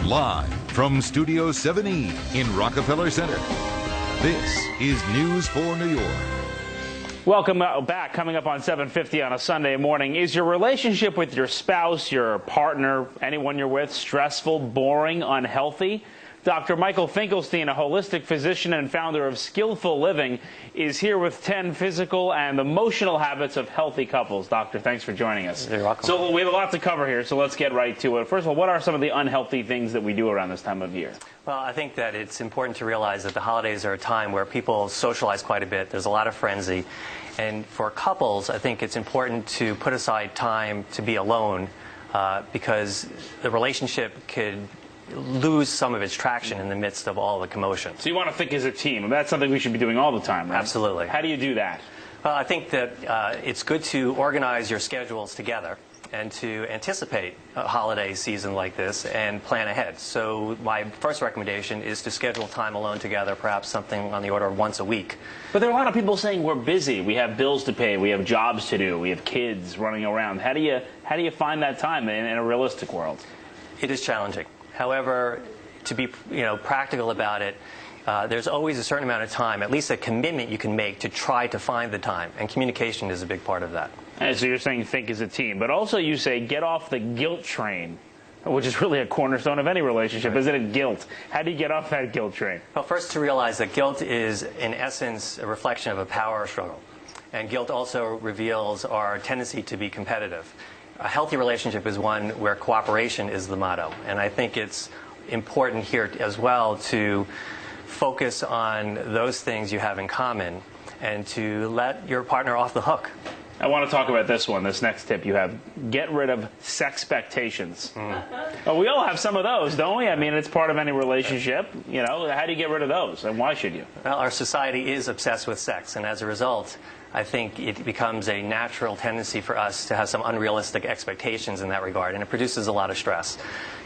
Live from Studio 7E in Rockefeller Center, this is News for New York. Welcome back. Coming up on 7:50 on a Sunday morning. Is your relationship with your spouse, your partner, anyone you're with, stressful, boring, unhealthy? Dr. Michael Finkelstein, a holistic physician and founder of Skillful Living, is here with 10 physical and emotional habits of healthy couples. Doctor, thanks for joining us. You're welcome. So we have a lot to cover here, so let's get right to it. First of all, what are some of the unhealthy things that we do around this time of year? Well, I think that it's important to realize that the holidays are a time where people socialize quite a bit. There's a lot of frenzy. And for couples, I think it's important to put aside time to be alone because the relationship could lose some of its traction in the midst of all the commotion. So you want to think as a team. That's something we should be doing all the time, right? Absolutely. How do you do that? Well, I think that it's good to organize your schedules together and to anticipate a holiday season like this and plan ahead. So my first recommendation is to schedule time alone together, perhaps something on the order of once a week. But there are a lot of people saying we're busy. We have bills to pay. We have jobs to do. We have kids running around. How do you find that time in a realistic world? It is challenging. However, to be practical about it, there's always a certain amount of time, at least a commitment you can make to try to find the time. And communication is a big part of that. So you're saying think as a team. But also you say get off the guilt train, which is really a cornerstone of any relationship, isn't it? Guilt. How do you get off that guilt train? Well, first to realize that guilt is, in essence, a reflection of a power struggle. And guilt also reveals our tendency to be competitive. A healthy relationship is one where cooperation is the motto. And I think it's important here as well to focus on those things you have in common and to let your partner off the hook. I want to talk about this one, this next tip you have. Get rid of sexpectations. Well, we all have some of those, don't we? I mean, it's part of any relationship. You know, how do you get rid of those, and why should you? Well, our society is obsessed with sex, and as a result, I think it becomes a natural tendency for us to have some unrealistic expectations in that regard, and it produces a lot of stress.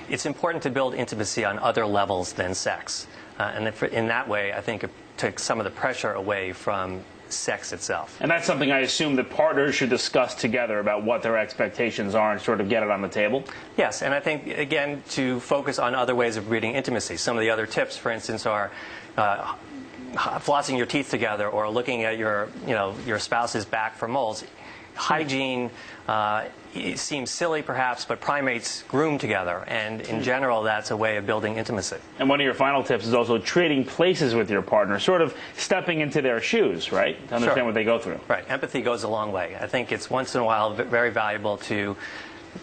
It's important to build intimacy on other levels than sex, and in that way, I think it takes some of the pressure away from sex itself. And that's something I assume that partners should discuss together about what their expectations are and sort of get it on the table? Yes, and I think, again, to focus on other ways of breeding intimacy. Some of the other tips, for instance, are flossing your teeth together or looking at your spouse's back for moles. Hygiene it seems silly perhaps, but primates groom together, and in general that's a way of building intimacy. And one of your final tips is also trading places with your partner, sort of stepping into their shoes, right? To understand what they go through. Right. Empathy goes a long way. I think it's once in a while very valuable to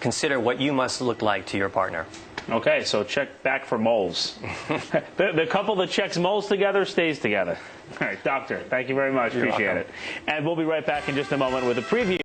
consider what you must look like to your partner. Okay, so check back for moles. The couple that checks moles together stays together. All right, Doctor, thank you very much. Appreciate it. And we'll be right back in just a moment with a preview.